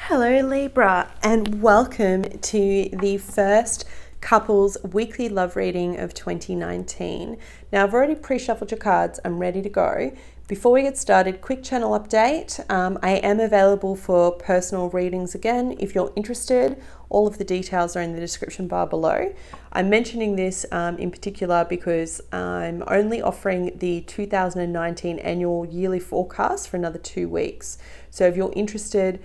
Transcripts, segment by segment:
Hello Libra, and welcome to the first couples weekly love reading of 2019. Now I've already pre-shuffled your cards, I'm ready to go. Before we get started, quick channel update. I am available for personal readings again if you're interested. All of the details are in the description bar below. I'm mentioning this in particular because I'm only offering the 2019 annual yearly forecast for another 2 weeks. So if you're interested,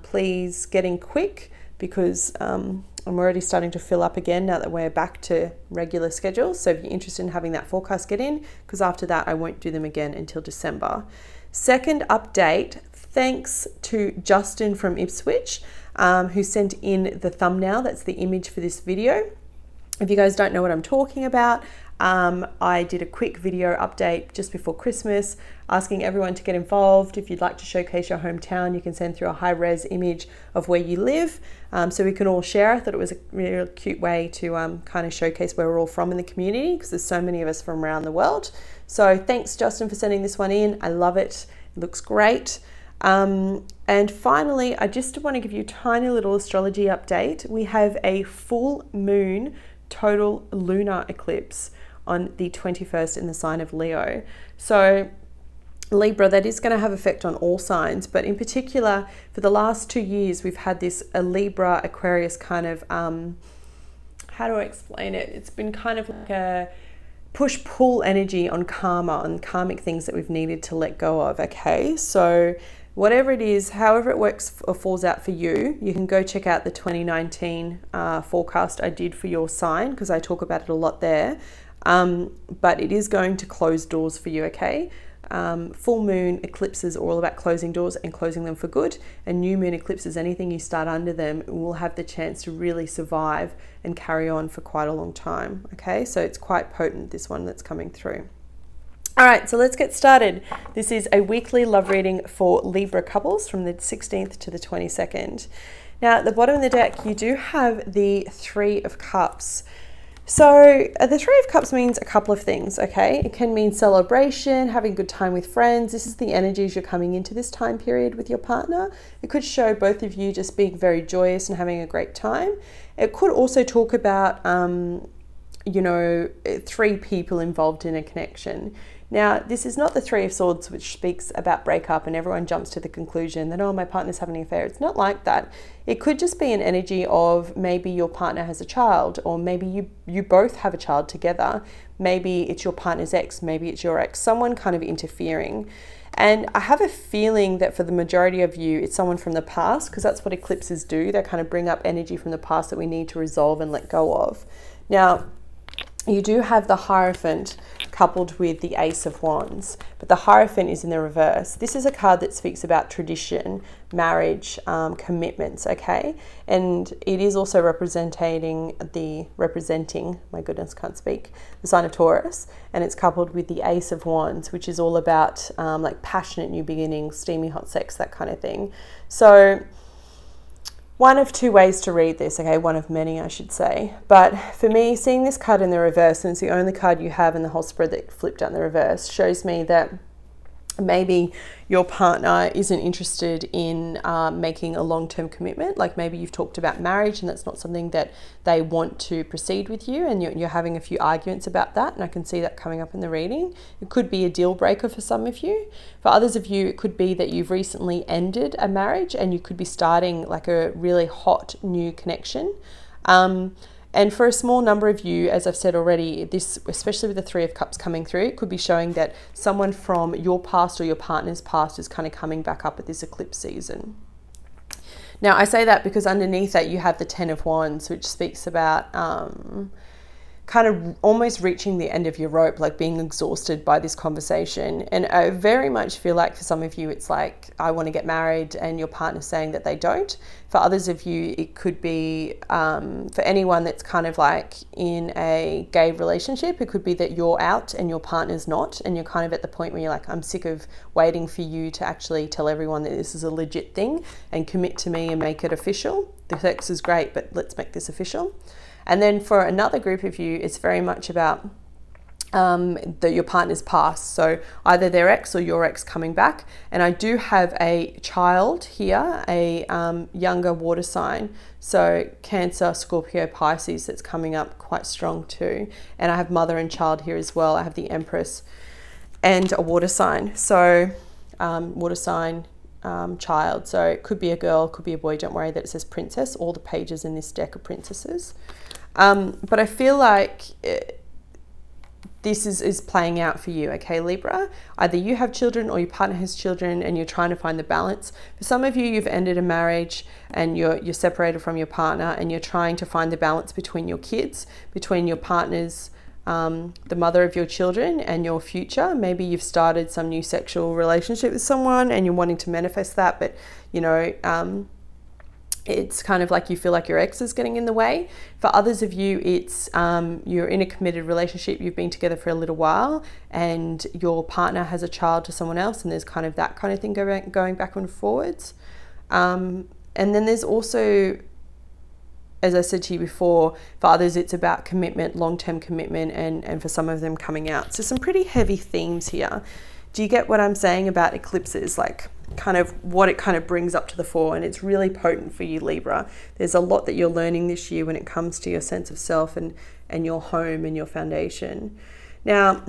please get in quick because I'm already starting to fill up again now that we're back to regular schedules. So if you're interested in having that forecast, get in, because after that I won't do them again until December. Second update, thanks to Justin from Ipswich who sent in the thumbnail. That's the image for this video. If you guys don't know what I'm talking about, I did a quick video update just before Christmas asking everyone to get involved. If you'd like to showcase your hometown, you can send through a high-res image of where you live so we can all share. I thought it was a really cute way to kind of showcase where we're all from in the community, because there's so many of us from around the world. So thanks Justin for sending this one in. I love it. It looks great. And finally, I just want to give you a tiny little astrology update. We have a full moon total lunar eclipse on the 21st in the sign of Leo. So Libra, that is going to have effect on all signs, but in particular for the last 2 years we've had this Libra Aquarius kind of how do I explain it? It's been kind of like a push-pull energy on karma, on karmic things that we've needed to let go of. Okay, so whatever it is, however it works or falls out for you, you can go check out the 2019 forecast I did for your sign, because I talk about it a lot there. But it is going to close doors for you, okay? Full moon eclipses are all about closing doors and closing them for good, and new moon eclipses, anything you start under them will have the chance to really survive and carry on for quite a long time, okay? So it's quite potent, this one that's coming through. All right, so let's get started. This is a weekly love reading for Libra couples from the 16th to the 22nd. Now, at the bottom of the deck, you do have the Three of Cups. So the Three of Cups means a couple of things, okay? It can mean celebration, having a good time with friends. This is the energies you're coming into this time period with your partner. It could show both of you just being very joyous and having a great time. It could also talk about, you know, 3 people involved in a connection. Now, this is not the Three of Swords, which speaks about breakup and everyone jumps to the conclusion that, oh, my partner's having an affair. It's not like that. It could just be an energy of maybe your partner has a child, or maybe you both have a child together. Maybe it's your partner's ex, maybe it's your ex, someone kind of interfering. And I have a feeling that for the majority of you, it's someone from the past, because that's what eclipses do. They kind of bring up energy from the past that we need to resolve and let go of. Now, you do have the Hierophant coupled with the Ace of Wands, but the Hierophant is in the reverse. This is a card that speaks about tradition, marriage, commitments, okay? And it is also representing, my goodness, can't speak, the sign of Taurus, and it's coupled with the Ace of Wands, which is all about like passionate new beginnings, steamy hot sex, that kind of thing. So one of 2 ways to read this, okay? One of many, I should say. But for me, seeing this card in the reverse, and it's the only card you have in the whole spread that flipped out in the reverse, shows me that maybe your partner isn't interested in making a long-term commitment. Like maybe you've talked about marriage and that's not something that they want to proceed with you, and you're having a few arguments about that, and I can see that coming up in the reading. It could be a deal breaker for some of you. For others of you, it could be that you've recently ended a marriage and you could be starting like a really hot new connection. And for a small number of you, as I've said already, this, especially with the Three of Cups coming through, it could be showing that someone from your past or your partner's past is kind of coming back up at this eclipse season. Now, I say that because underneath that you have the Ten of Wands, which speaks about kind of almost reaching the end of your rope, like being exhausted by this conversation. And I very much feel like for some of you, it's like, I want to get married, and your partner's saying that they don't. For others of you, it could be, for anyone that's kind of like in a gay relationship, it could be that you're out and your partner's not, and you're kind of at the point where you're like, I'm sick of waiting for you to actually tell everyone that this is a legit thing and commit to me and make it official. The sex is great, but let's make this official. And then for another group of you, it's very much about that your partner's past, so either their ex or your ex coming back. And I do have a child here, a younger water sign, so Cancer, Scorpio, Pisces, that's coming up quite strong too. And I have mother and child here as well. I have the Empress and a water sign, so water sign, child, so it could be a girl, could be a boy. Don't worry that it says princess. All the pages in this deck are princesses, but I feel like this is playing out for you, okay, Libra? Either you have children or your partner has children and you're trying to find the balance. For some of you, you've ended a marriage and you're separated from your partner and you're trying to find the balance between your kids, between your partner's, the mother of your children and your future. Maybe you've started some new sexual relationship with someone and you're wanting to manifest that, but you know, it's kind of like you feel like your ex is getting in the way. For others of you, it's you're in a committed relationship, you've been together for a little while and your partner has a child to someone else, and there's kind of that kind of thing going back and forwards. And then there's also, as I said to you before, for others it's about commitment, long-term commitment, and for some of them coming out. So some pretty heavy themes here. Do you get what I'm saying about eclipses? Like kind of what it kind of brings up to the fore, and it's really potent for you, Libra. There's a lot that you're learning this year when it comes to your sense of self and your home and your foundation. Now,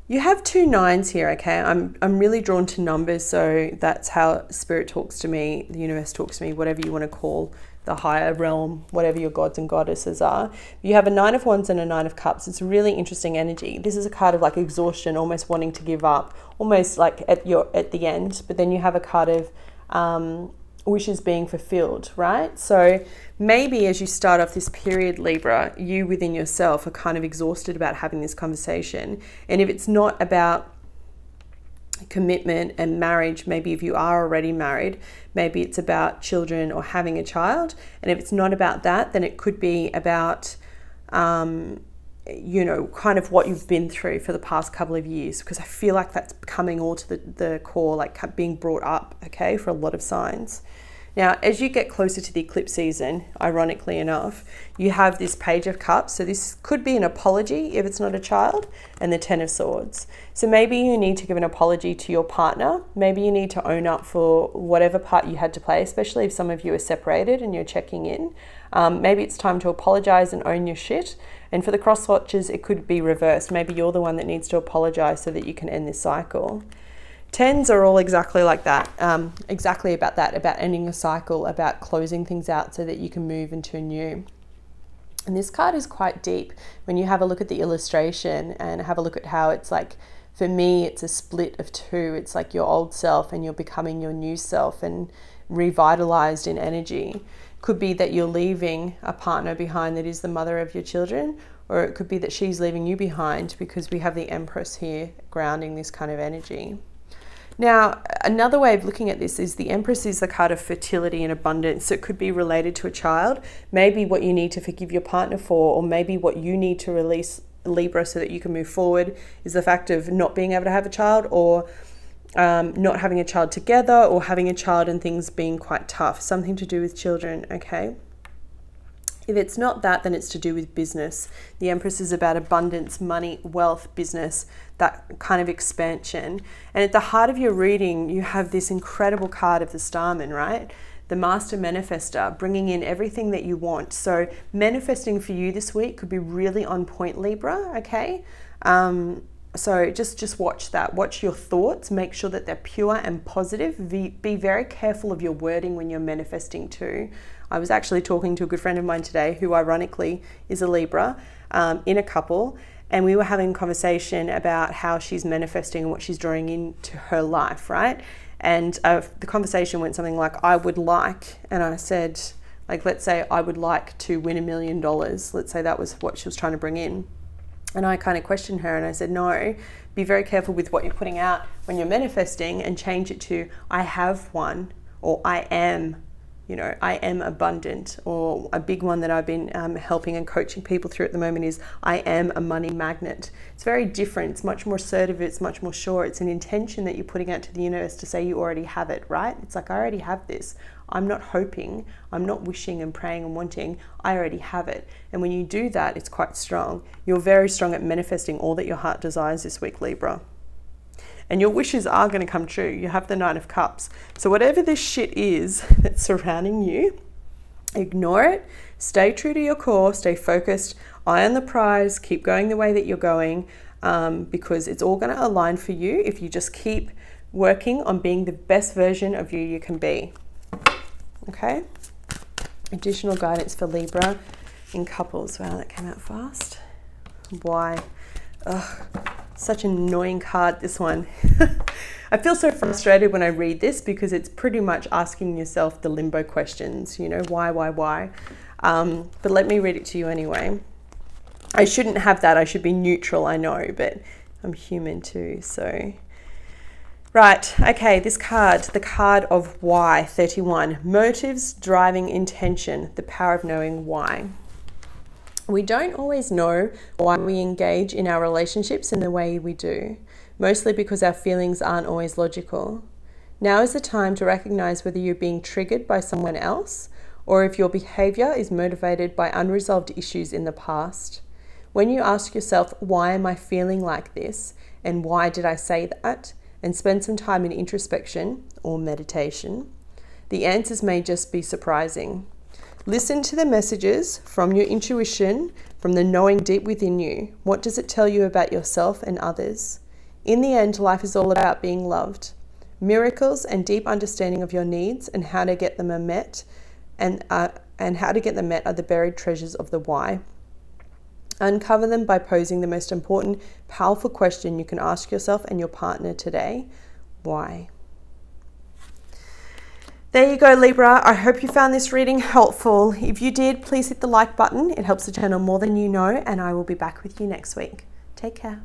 you have 2 9s here, okay? I'm really drawn to numbers, so that's how Spirit talks to me, the universe talks to me, whatever you want to call the higher realm, whatever your gods and goddesses are. You have a 9 of Wands and a 9 of Cups. It's a really interesting energy. This is a card of like exhaustion, almost wanting to give up, almost like at the end. But then you have a card of wishes being fulfilled, right? So maybe as you start off this period, Libra, you within yourself are kind of exhausted about having this conversation. And if it's not about commitment and marriage, maybe if you are already married, maybe it's about children or having a child. And if it's not about that, then it could be about you know, kind of what you've been through for the past couple of years, because I feel like that's coming all to the core, like being brought up, okay, for a lot of signs. Now, as you get closer to the eclipse season, ironically enough, you have this Page of Cups. So this could be an apology if it's not a child, and the 10 of Swords. So maybe you need to give an apology to your partner. Maybe you need to own up for whatever part you had to play, especially if some of you are separated and you're checking in. Maybe it's time to apologize and own your shit. And for the cross watchers, it could be reversed. Maybe you're the one that needs to apologize so that you can end this cycle. 10s are all exactly like that, exactly about that, about ending a cycle, about closing things out so that you can move into a new. And this card is quite deep when you have a look at the illustration and have a look at how it's like, for me, it's a split of 2. It's like your old self and you're becoming your new self and revitalized in energy. Could be that you're leaving a partner behind that is the mother of your children, or it could be that she's leaving you behind, because we have the Empress here grounding this kind of energy. Now, another way of looking at this is the Empress is the card of fertility and abundance. So it could be related to a child, maybe what you need to forgive your partner for, or maybe what you need to release, Libra, so that you can move forward, is the fact of not being able to have a child, or not having a child together, or having a child and things being quite tough. Something to do with children, okay? If it's not that, then it's to do with business. The Empress is about abundance, money, wealth, business, that kind of expansion. And at the heart of your reading, you have this incredible card of the Starman, right? The Master Manifester, bringing in everything that you want. So manifesting for you this week could be really on point, Libra, okay? So just watch that. Watch your thoughts. Make sure that they're pure and positive. Be very careful of your wording when you're manifesting too. I was actually talking to a good friend of mine today who ironically is a Libra, in a couple, and we were having a conversation about how she's manifesting and what she's drawing into her life, right? And the conversation went something like, I would like, and I said, like, let's say I would like to win $1 million. Let's say that was what she was trying to bring in. And I kind of questioned her and I said, no, be very careful with what you're putting out when you're manifesting, and change it to I have one, or I am You know, I am abundant. Or a big one that I've been helping and coaching people through at the moment is I am a money magnet. It's very different. It's much more assertive. It's much more sure. It's an intention that you're putting out to the universe to say you already have it, right? It's like, I already have this. I'm not hoping, I'm not wishing and praying and wanting, I already have it. And when you do that, it's quite strong. You're very strong at manifesting all that your heart desires this week, Libra. And your wishes are going to come true. You have the Knight of Cups. So whatever this shit is that's surrounding you, ignore it. Stay true to your core. Stay focused. Eye on the prize. Keep going the way that you're going, because it's all going to align for you if you just keep working on being the best version of you can be. Okay? Additional guidance for Libra in couples. Wow, that came out fast. Why? Ugh. Such an annoying card, this one. I feel so frustrated when I read this because it's pretty much asking yourself the limbo questions, you know, why? But let me read it to you anyway. I shouldn't have that. I should be neutral, I know, but I'm human too, so. Right, okay, this card, the card of why, 31. Motives, driving intention, the power of knowing why. We don't always know why we engage in our relationships in the way we do, mostly because our feelings aren't always logical. Now is the time to recognize whether you're being triggered by someone else or if your behavior is motivated by unresolved issues in the past. When you ask yourself, why am I feeling like this and why did I say that, and spend some time in introspection or meditation, the answers may just be surprising. Listen to the messages from your intuition, from the knowing deep within you. What does it tell you about yourself and others? In the end, life is all about being loved. Miracles and deep understanding of your needs and how to get them met, and how to get them met are the buried treasures of the why. Uncover them by posing the most important, powerful question you can ask yourself and your partner today. Why? There you go, Libra. I hope you found this reading helpful. If you did, please hit the like button. It helps the channel more than you know, and I will be back with you next week. Take care.